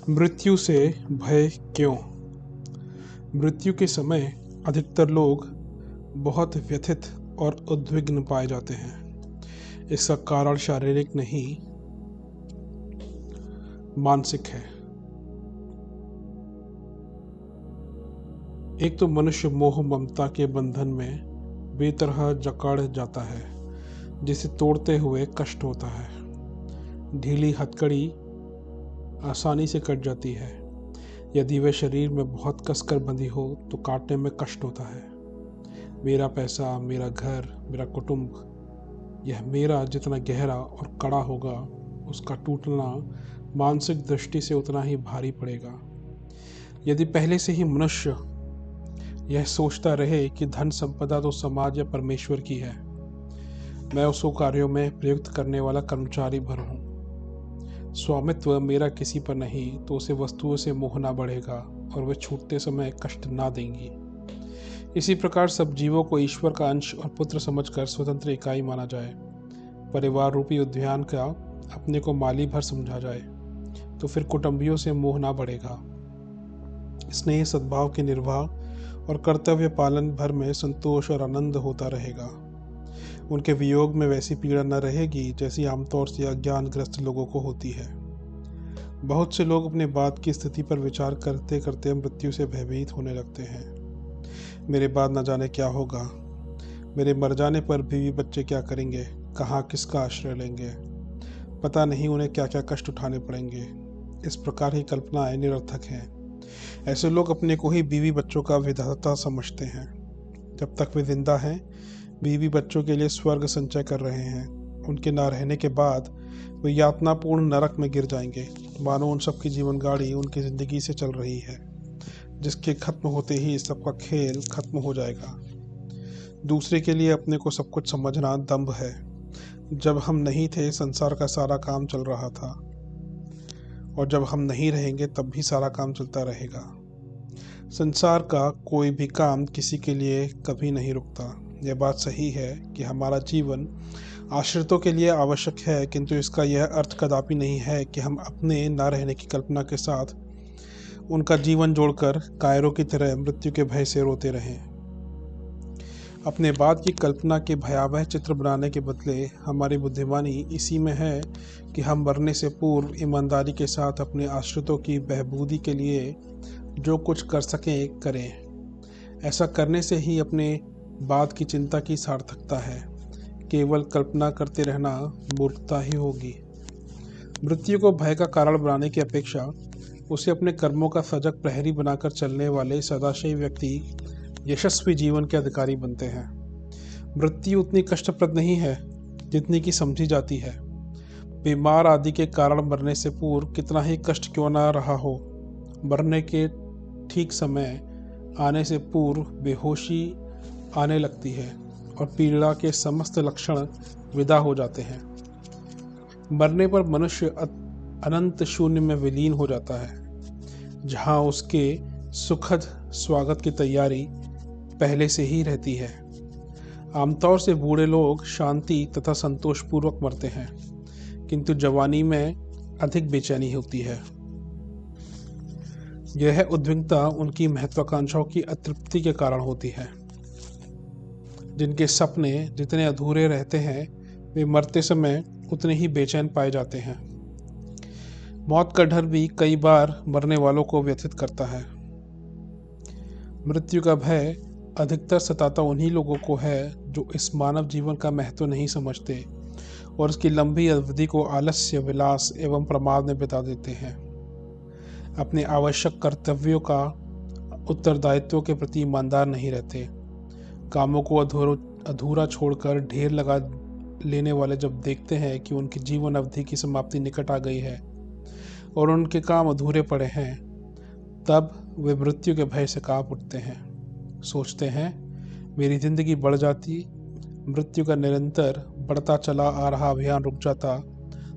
मृत्यु से भय क्यों? मृत्यु के समय अधिकतर लोग बहुत व्यथित और उद्विग्न पाए जाते हैं। इसका कारण शारीरिक नहीं, मानसिक है। एक तो मनुष्य मोह ममता के बंधन में बेतरह जकड़ जाता है, जिसे तोड़ते हुए कष्ट होता है। ढीली हथकड़ी आसानी से कट जाती है। यदि वह शरीर में बहुत कसकर बंधी हो तो काटने में कष्ट होता है। मेरा पैसा, मेरा घर, मेरा कुटुंब, यह मेरा जितना गहरा और कड़ा होगा, उसका टूटना मानसिक दृष्टि से उतना ही भारी पड़ेगा। यदि पहले से ही मनुष्य यह सोचता रहे कि धन संपदा तो समाज या परमेश्वर की है, मैं उसको कार्यों में प्रयुक्त करने वाला कर्मचारी भर हूँ, स्वामित्व मेरा किसी पर नहीं, तो उसे वस्तुओं से मोह ना बढ़ेगा और वे छूटते समय कष्ट ना देंगी। इसी प्रकार सब जीवों को ईश्वर का अंश और पुत्र समझकर स्वतंत्र इकाई माना जाए, परिवार रूपी उद्यान का अपने को माली भर समझा जाए, तो फिर कुटुंबियों से मोह ना बढ़ेगा। स्नेह, सद्भाव के निर्वाह और कर्तव्य पालन भर में संतोष और आनंद होता रहेगा। उनके वियोग में वैसी पीड़ा न रहेगी जैसी आमतौर से अज्ञानग्रस्त लोगों को होती है। बहुत से लोग अपने बाद की स्थिति पर विचार करते करते मृत्यु से भयभीत होने लगते हैं। मेरे बाद न जाने क्या होगा, मेरे मर जाने पर बीवी बच्चे क्या करेंगे, कहाँ किसका आश्रय लेंगे, पता नहीं उन्हें क्या क्या कष्ट उठाने पड़ेंगे। इस प्रकार की कल्पनाएं निरर्थक हैं। ऐसे लोग अपने को ही बीवी बच्चों का विधाता समझते हैं। जब तक वे जिंदा हैं, बीवी बच्चों के लिए स्वर्ग संचय कर रहे हैं। उनके ना रहने के बाद वे यातनापूर्ण नरक में गिर जाएंगे, मानो उन सबकी जीवन गाड़ी उनकी जिंदगी से चल रही है, जिसके खत्म होते ही सबका खेल खत्म हो जाएगा। दूसरे के लिए अपने को सब कुछ समझना दंभ है। जब हम नहीं थे, संसार का सारा काम चल रहा था, और जब हम नहीं रहेंगे तब भी सारा काम चलता रहेगा। संसार का कोई भी काम किसी के लिए कभी नहीं रुकता। यह बात सही है कि हमारा जीवन आश्रितों के लिए आवश्यक है, किंतु इसका यह अर्थ कदापि नहीं है कि हम अपने ना रहने की कल्पना के साथ उनका जीवन जोड़कर कायरों की तरह मृत्यु के भय से रोते रहें। अपने बाद की कल्पना के भयावह चित्र बनाने के बदले हमारी बुद्धिमानी इसी में है कि हम मरने से पूर्व ईमानदारी के साथ अपने आश्रितों की बहबूदी के लिए जो कुछ कर सकें करें। ऐसा करने से ही अपने बाद की चिंता की सार्थकता है। केवल कल्पना करते रहना मूर्खता ही होगी। मृत्यु को भय का कारण बनाने की अपेक्षा उसे अपने कर्मों का सजग प्रहरी बनाकर चलने वाले सदाशयी व्यक्ति यशस्वी जीवन के अधिकारी बनते हैं। मृत्यु उतनी कष्टप्रद नहीं है जितनी की समझी जाती है। बीमार आदि के कारण मरने से पूर्व कितना ही कष्ट क्यों ना रहा हो, मरने के ठीक समय आने से पूर्व बेहोशी आने लगती है और पीड़ा के समस्त लक्षण विदा हो जाते हैं। मरने पर मनुष्य अनंत शून्य में विलीन हो जाता है, जहाँ उसके सुखद स्वागत की तैयारी पहले से ही रहती है। आमतौर से बूढ़े लोग शांति तथा संतोषपूर्वक मरते हैं, किंतु जवानी में अधिक बेचैनी होती है। यह उद्विग्नता उनकी महत्वाकांक्षाओं की अतृप्ति के कारण होती है। जिनके सपने जितने अधूरे रहते हैं, वे मरते समय उतने ही बेचैन पाए जाते हैं। मौत का डर भी कई बार मरने वालों को व्यथित करता है। मृत्यु का भय अधिकतर सताता उन्हीं लोगों को है जो इस मानव जीवन का महत्व नहीं समझते और उसकी लंबी अवधि को आलस्य, विलास एवं प्रमाद में बिता देते हैं। अपने आवश्यक कर्तव्यों का उत्तरदायित्व के प्रति ईमानदार नहीं रहते। कामों को अधूरा छोड़कर ढेर लगा लेने वाले जब देखते हैं कि उनकी जीवन अवधि की समाप्ति निकट आ गई है और उनके काम अधूरे पड़े हैं, तब वे मृत्यु के भय से कांप उठते हैं। सोचते हैं, मेरी जिंदगी बढ़ जाती, मृत्यु का निरंतर बढ़ता चला आ रहा अभियान रुक जाता,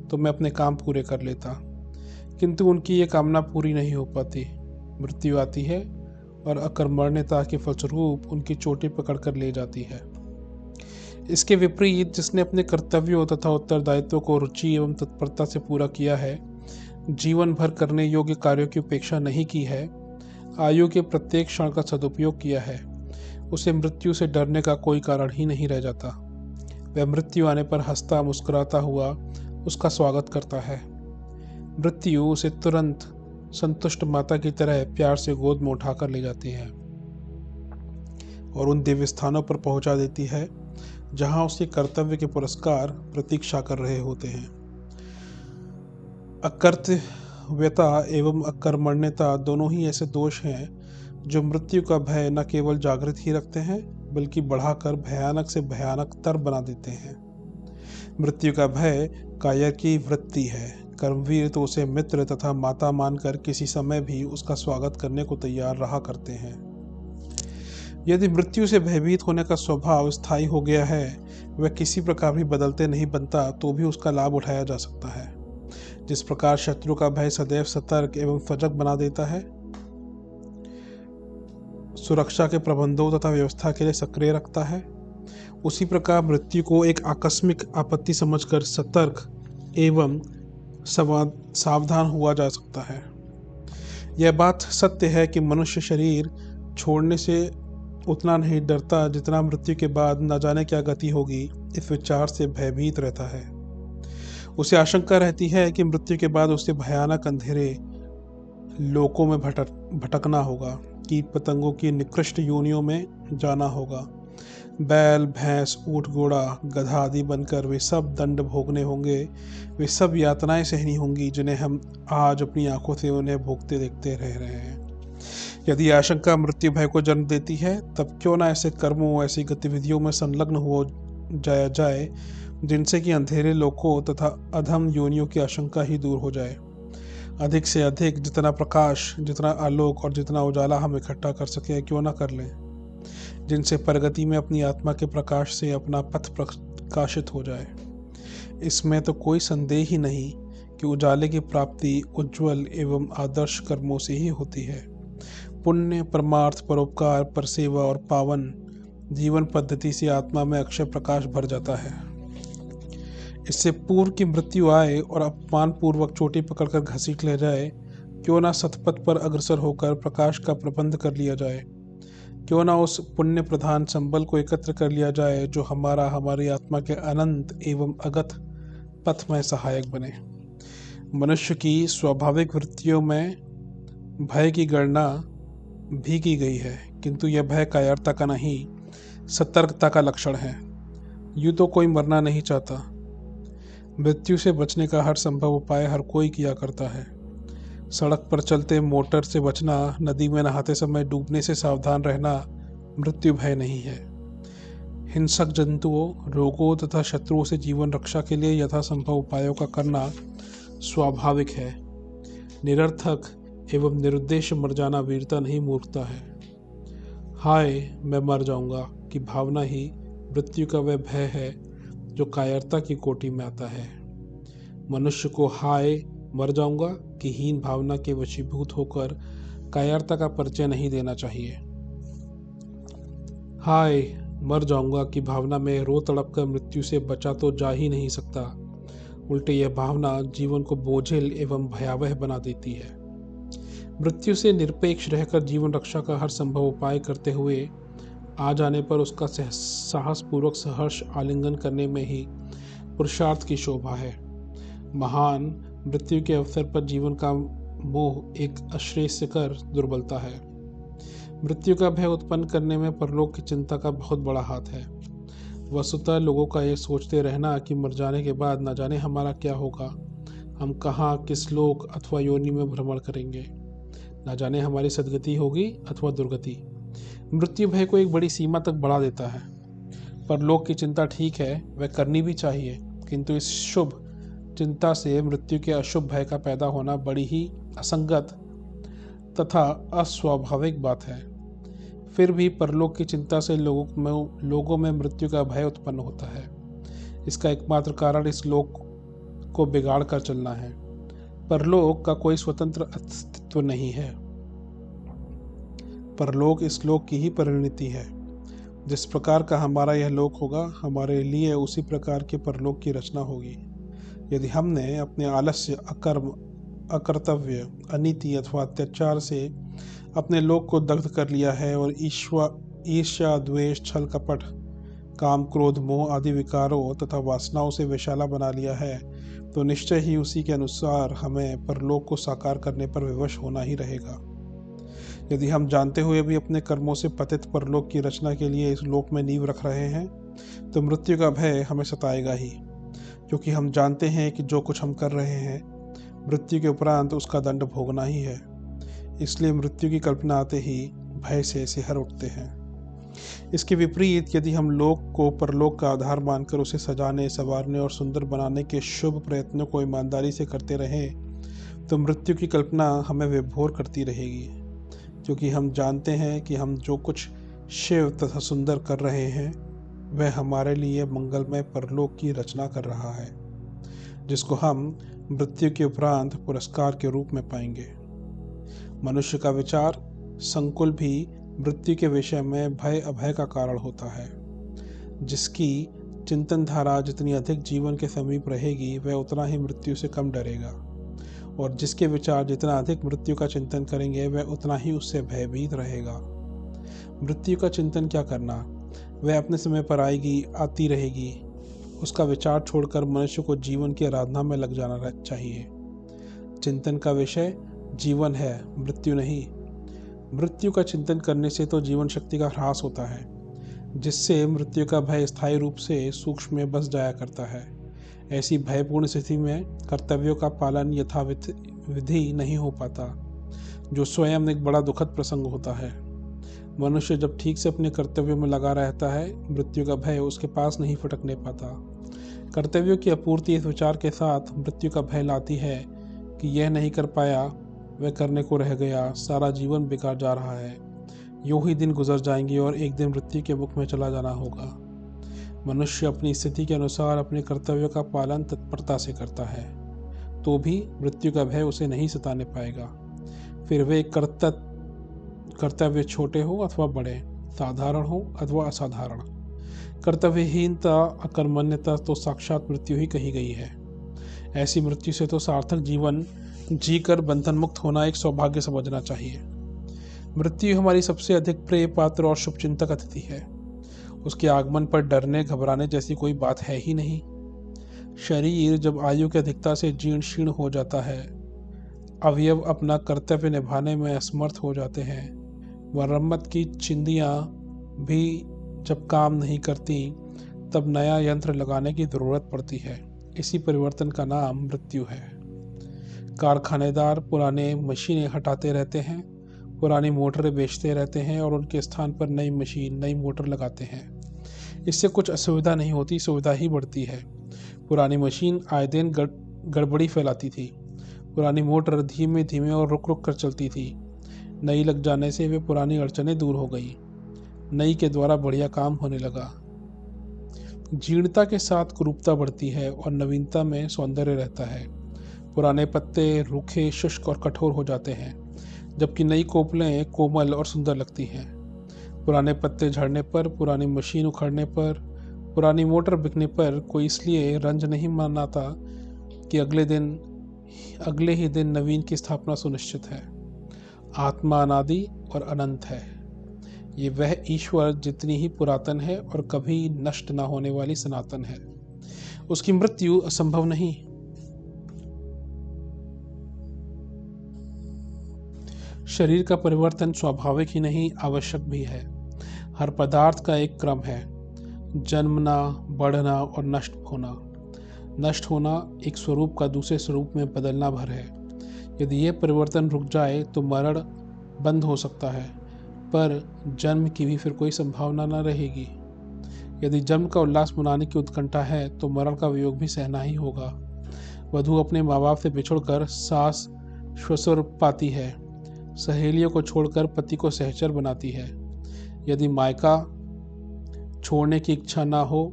तो मैं अपने काम पूरे कर लेता। किंतु उनकी ये कामना पूरी नहीं हो पाती। मृत्यु आती है और अकर्मण्यता के फलस्वरूप उनकी चोटी पकड़कर ले जाती है। इसके विपरीत जिसने अपने कर्तव्यों तथा उत्तरदायित्व को रुचि एवं तत्परता से पूरा किया है, जीवन भर करने योग्य कार्यों की उपेक्षा नहीं की है, आयु के प्रत्येक क्षण का सदुपयोग किया है, उसे मृत्यु से डरने का कोई कारण ही नहीं रह जाता। वह मृत्यु आने पर हंसता मुस्कुराता हुआ उसका स्वागत करता है। मृत्यु उसे तुरंत संतुष्ट माता की तरह प्यार से गोद में उठाकर ले जाती है और उन दिव्य स्थानों पर पहुंचा देती है जहां उसके कर्तव्य के पुरस्कार प्रतीक्षा कर रहे होते हैं। अकर्तव्यता एवं अकर्मण्यता दोनों ही ऐसे दोष हैं जो मृत्यु का भय न केवल जागृत ही रखते हैं बल्कि बढ़ाकर भयानक से भयानकतर बना देते हैं। मृत्यु का भय कायर की वृत्ति है। कर्मवीर तो उसे मित्र तथा माता मानकर किसी समय भी उसका स्वागत करने को तैयार रहा करते हैं। यदि मृत्यु से भयभीत होने का स्वभाव स्थायी हो गया है, वह किसी प्रकार भी बदलते नहीं बनता, तो भी उसका लाभ उठाया जा सकता है। जिस प्रकार शत्रु का भय सदैव सतर्क एवं सजग बना देता है, सुरक्षा के प्रबंधों तथा व्यवस्था के लिए सक्रिय रखता है, उसी प्रकार मृत्यु को एक आकस्मिक आपत्ति समझकर सतर्क एवं सावधान हुआ जा सकता है। यह बात सत्य है कि मनुष्य शरीर छोड़ने से उतना नहीं डरता जितना मृत्यु के बाद न जाने क्या गति होगी इस विचार से भयभीत रहता है। उसे आशंका रहती है कि मृत्यु के बाद उसे भयानक अंधेरे लोकों में भटकना होगा, कीट पतंगों की निकृष्ट योनियों में जाना होगा, बैल भैंस ऊँट घोड़ा गधा आदि बनकर वे सब दंड भोगने होंगे, वे सब यातनाएं सहनी होंगी जिन्हें हम आज अपनी आंखों से उन्हें भोगते देखते रह रहे हैं। यदि आशंका मृत्यु भय को जन्म देती है, तब क्यों ना ऐसे कर्मों ऐसी गतिविधियों में संलग्न हो जाया जाए जिनसे कि अंधेरे लोकों तथा अधम योनियों की आशंका ही दूर हो जाए। अधिक से अधिक जितना प्रकाश, जितना आलोक और जितना उजाला हम इकट्ठा कर सके क्यों ना कर लें, जिनसे प्रगति में अपनी आत्मा के प्रकाश से अपना पथ प्रकाशित हो जाए। इसमें तो कोई संदेह ही नहीं कि उजाले की प्राप्ति उज्जवल एवं आदर्श कर्मों से ही होती है। पुण्य, परमार्थ, परोपकार, परसेवा और पावन जीवन पद्धति से आत्मा में अक्षय प्रकाश भर जाता है। इससे पूर्व की मृत्यु आए और अपमान पूर्वक चोटी पकड़कर घसीट ले जाए, क्यों ना सतपथ पर अग्रसर होकर प्रकाश का प्रबंध कर लिया जाए। क्यों ना उस पुण्य प्रधान संबल को एकत्र कर लिया जाए जो हमारी आत्मा के अनंत एवं अगत पथ में सहायक बने। मनुष्य की स्वाभाविक वृत्तियों में भय की गणना भी की गई है, किंतु यह भय कायरता का नहीं, सतर्कता का लक्षण है। यूँ तो कोई मरना नहीं चाहता। मृत्यु से बचने का हर संभव उपाय हर कोई किया करता है। सड़क पर चलते मोटर से बचना, नदी में नहाते समय डूबने से सावधान रहना मृत्यु भय नहीं है। हिंसक जंतुओं, रोगों तथा शत्रुओं से जीवन रक्षा के लिए यथासंभव उपायों का करना स्वाभाविक है। निरर्थक एवं निरुद्देश्य मर जाना वीरता नहीं, मूर्खता है। हाय मैं मर जाऊंगा की भावना ही मृत्यु का वह भय है जो कायरता की कोटि में आता है। मनुष्य को हाय मर जाऊंगा की हीन भावना के वशीभूत होकर कायरता का परिचय नहीं देना चाहिए। हाय मर जाऊंगा की भावना में रो तड़प कर मृत्यु से बचा तो जा ही नहीं सकता, उल्टे यह भावना जीवन को बोझिल एवं भयावह बना देती है। मृत्यु से निरपेक्ष रहकर जीवन रक्षा का हर संभव उपाय करते हुए आ जाने पर उसका साहसपूर्वक सहर्ष आलिंगन करने में ही पुरुषार्थ की शोभा है। महान मृत्यु के अवसर पर जीवन का मोह एक अश्रेयस्कर दुर्बलता है। मृत्यु का भय उत्पन्न करने में परलोक की चिंता का बहुत बड़ा हाथ है। वस्तुतः लोगों का ये सोचते रहना कि मर जाने के बाद न जाने हमारा क्या होगा, हम कहाँ किस लोक अथवा योनि में भ्रमण करेंगे, न जाने हमारी सदगति होगी अथवा दुर्गति, मृत्यु भय को एक बड़ी सीमा तक बढ़ा देता है। परलोक की चिंता ठीक है, वह करनी भी चाहिए, किंतु इस शुभ चिंता से मृत्यु के अशुभ भय का पैदा होना बड़ी ही असंगत तथा अस्वाभाविक बात है। फिर भी परलोक की चिंता से लोगों में मृत्यु का भय उत्पन्न होता है। इसका एकमात्र कारण इस लोक को बिगाड़ कर चलना है। परलोक का कोई स्वतंत्र अस्तित्व नहीं है। परलोक इस लोक की ही परिणति है। जिस प्रकार का हमारा यह लोक होगा, हमारे लिए उसी प्रकार के परलोक की रचना होगी। यदि हमने अपने आलस्य, अकर्म अकर्तव्य, अनीति अथवा अत्याचार से अपने लोक को दग्ध कर लिया है और ईर्ष्या, द्वेष, छल कपट, काम, क्रोध, मोह आदि विकारों तथा वासनाओं से विशाला बना लिया है, तो निश्चय ही उसी के अनुसार हमें परलोक को साकार करने पर विवश होना ही रहेगा। यदि हम जानते हुए भी अपने कर्मों से पतित परलोक की रचना के लिए इस लोक में नींव रख रहे हैं, तो मृत्यु का भय हमें सताएगा ही, क्योंकि हम जानते हैं कि जो कुछ हम कर रहे हैं मृत्यु के उपरांत उसका दंड भोगना ही है। इसलिए मृत्यु की कल्पना आते ही भय से सिहर उठते हैं। इसके विपरीत यदि हम लोक को परलोक का आधार मानकर उसे सजाने, संवारने और सुंदर बनाने के शुभ प्रयत्नों को ईमानदारी से करते रहें, तो मृत्यु की कल्पना हमें विभोर करती रहेगी, क्योंकि हम जानते हैं कि हम जो कुछ शिव तथा सुंदर कर रहे हैं वह हमारे लिए मंगलमय परलोक की रचना कर रहा है, जिसको हम मृत्यु के उपरांत पुरस्कार के रूप में पाएंगे। मनुष्य का विचार संकुल भी मृत्यु के विषय में भय अभय का कारण होता है। जिसकी चिंतन धारा जितनी अधिक जीवन के समीप रहेगी वह उतना ही मृत्यु से कम डरेगा, और जिसके विचार जितना अधिक मृत्यु का चिंतन करेंगे वह उतना ही उससे भयभीत रहेगा। मृत्यु का चिंतन क्या करना, वह अपने समय पर आएगी, आती रहेगी। उसका विचार छोड़कर मनुष्य को जीवन की आराधना में लग जाना चाहिए। चिंतन का विषय जीवन है, मृत्यु नहीं। मृत्यु का चिंतन करने से तो जीवन शक्ति का ह्रास होता है, जिससे मृत्यु का भय स्थायी रूप से सूक्ष्म में बस जाया करता है। ऐसी भयपूर्ण स्थिति में कर्तव्यों का पालन यथाविधि नहीं हो पाता, जो स्वयं एक बड़ा दुखद प्रसंग होता है। मनुष्य जब ठीक से अपने कर्तव्यों में लगा रहता है, मृत्यु का भय उसके पास नहीं फटकने पाता। कर्तव्यों की अपूर्ति इस विचार के साथ मृत्यु का भय लाती है कि यह नहीं कर पाया, वह करने को रह गया, सारा जीवन बेकार जा रहा है, यूं ही दिन गुजर जाएंगे और एक दिन मृत्यु के मुख में चला जाना होगा। मनुष्य अपनी स्थिति के अनुसार अपने कर्तव्यों का पालन तत्परता से करता है, तो भी मृत्यु का भय उसे नहीं सताने पाएगा। फिर वे कर्तव्य छोटे हो अथवा बड़े, साधारण हो अथवा असाधारण। कर्तव्यहीनता, अकर्मण्यता तो साक्षात मृत्यु ही कही गई है। ऐसी मृत्यु से तो सार्थक जीवन जीकर बंधन मुक्त होना एक सौभाग्य समझना चाहिए। मृत्यु हमारी सबसे अधिक प्रिय पात्र और शुभचिंतक अतिथि है। उसके आगमन पर डरने घबराने जैसी कोई बात है ही नहीं। शरीर जब आयु की अधिकता से जीर्ण शीर्ण हो जाता है, अवयव अपना कर्तव्य निभाने में असमर्थ हो जाते हैं, मरम्मत की चिंदियाँ भी जब काम नहीं करती, तब नया यंत्र लगाने की ज़रूरत पड़ती है। इसी परिवर्तन का नाम मृत्यु है। कारखानेदार पुराने मशीनें हटाते रहते हैं, पुरानी मोटरें बेचते रहते हैं और उनके स्थान पर नई मशीन, नई मोटर लगाते हैं। इससे कुछ असुविधा नहीं होती, सुविधा ही बढ़ती है। पुरानी मशीन आए दिन गड़बड़ी फैलाती थी, पुरानी मोटर धीमे धीमे और रुक रुक कर चलती थी। नई लग जाने से वे पुरानी अड़चनें दूर हो गई, नई के द्वारा बढ़िया काम होने लगा। जीर्णता के साथ कुरूपता बढ़ती है और नवीनता में सौंदर्य रहता है। पुराने पत्ते रूखे, शुष्क और कठोर हो जाते हैं, जबकि नई कोपलें कोमल और सुंदर लगती हैं। पुराने पत्ते झड़ने पर, पुरानी मशीन उखड़ने पर, पुरानी मोटर बिकने पर कोई इसलिए रंज नहीं मनाता कि अगले ही दिन नवीन की स्थापना सुनिश्चित है। आत्मा अनादि और अनंत है। ये वह ईश्वर जितनी ही पुरातन है और कभी नष्ट न होने वाली सनातन है। उसकी मृत्यु असंभव नहीं। शरीर का परिवर्तन स्वाभाविक ही नहीं, आवश्यक भी है। हर पदार्थ का एक क्रम है, जन्मना, बढ़ना और नष्ट होना। नष्ट होना एक स्वरूप का दूसरे स्वरूप में बदलना भर है। यदि यह परिवर्तन रुक जाए तो मरण बंद हो सकता है, पर जन्म की भी फिर कोई संभावना न रहेगी। यदि जन्म का उल्लास मनाने की उत्कंठा है तो मरण का वियोग भी सहना ही होगा। वधू अपने माँ बाप से बिछुड़कर सास ससुर पाती है, सहेलियों को छोड़कर पति को सहचर बनाती है। यदि मायका छोड़ने की इच्छा ना हो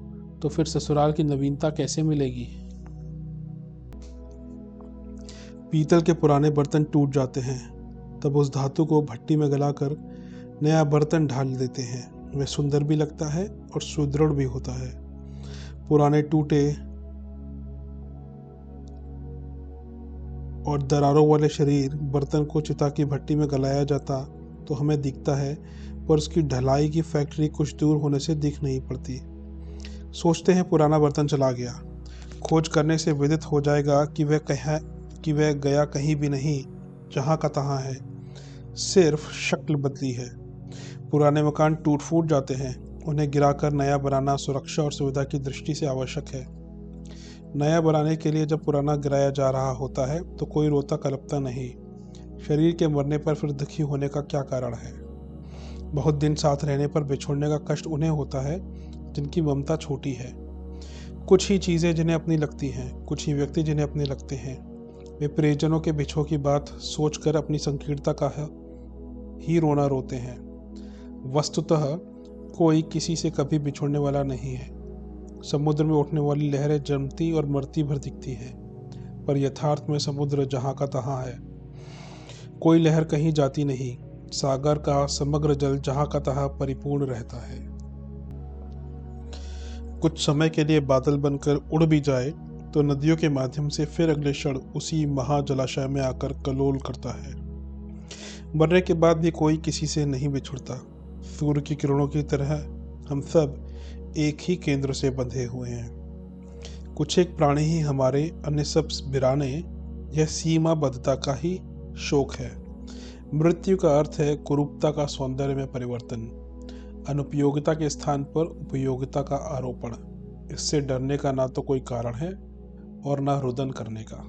तो फिर ससुराल की नवीनता कैसे मिलेगी। पीतल के पुराने बर्तन टूट जाते हैं, तब उस धातु को भट्टी में गलाकर नया बर्तन ढाल देते हैं। वह सुंदर भी लगता है और सुदृढ़ भी होता है। और दरारों वाले शरीर बर्तन को चिता की भट्टी में गलाया जाता तो हमें दिखता है, पर उसकी ढलाई की फैक्ट्री कुछ दूर होने से दिख नहीं पड़ती। सोचते हैं पुराना बर्तन चला गया, खोज करने से विदित हो जाएगा कि वह गया कहीं भी नहीं, जहाँ का तहाँ है, सिर्फ शक्ल बदली है। पुराने मकान टूट फूट जाते हैं, उन्हें गिराकर नया बनाना सुरक्षा और सुविधा की दृष्टि से आवश्यक है। नया बनाने के लिए जब पुराना गिराया जा रहा होता है तो कोई रोता कलपता नहीं। शरीर के मरने पर फिर दुखी होने का क्या कारण है? बहुत दिन साथ रहने पर बिछोड़ने का कष्ट उन्हें होता है जिनकी ममता छोटी है। कुछ ही चीज़ें जिन्हें अपनी लगती हैं, कुछ ही व्यक्ति जिन्हें अपने लगते हैं, वे प्रियजनों के बिछो की बात सोचकर अपनी संकीर्णता का ही रोना रोते हैं। वस्तुतः कोई किसी से कभी बिछोड़ने वाला नहीं है। समुद्र में उठने वाली लहरें जमती और मरती भर दिखती हैं, पर यथार्थ में समुद्र जहाँ का तहाँ है। कोई लहर कहीं जाती नहीं, सागर का समग्र जल जहाँ का तहाँ परिपूर्ण रहता है। कुछ समय के लिए बादल बनकर उड़ भी जाए तो नदियों के माध्यम से फिर अगले क्षण उसी महाजलाशय में आकर कलोल करता है। मरने के बाद भी कोई किसी से नहीं बिछुड़ता। सूर्य की किरणों की तरह हम सब एक ही केंद्र से बंधे हुए हैं। कुछ एक प्राणी ही हमारे, अन्य सब बिराने। यह सीमाबद्धता का ही शोक है। मृत्यु का अर्थ है कुरूपता का सौंदर्य में परिवर्तन, अनुपयोगिता के स्थान पर उपयोगिता का आरोपण। इससे डरने का ना तो कोई कारण है और ना रुदन करने का।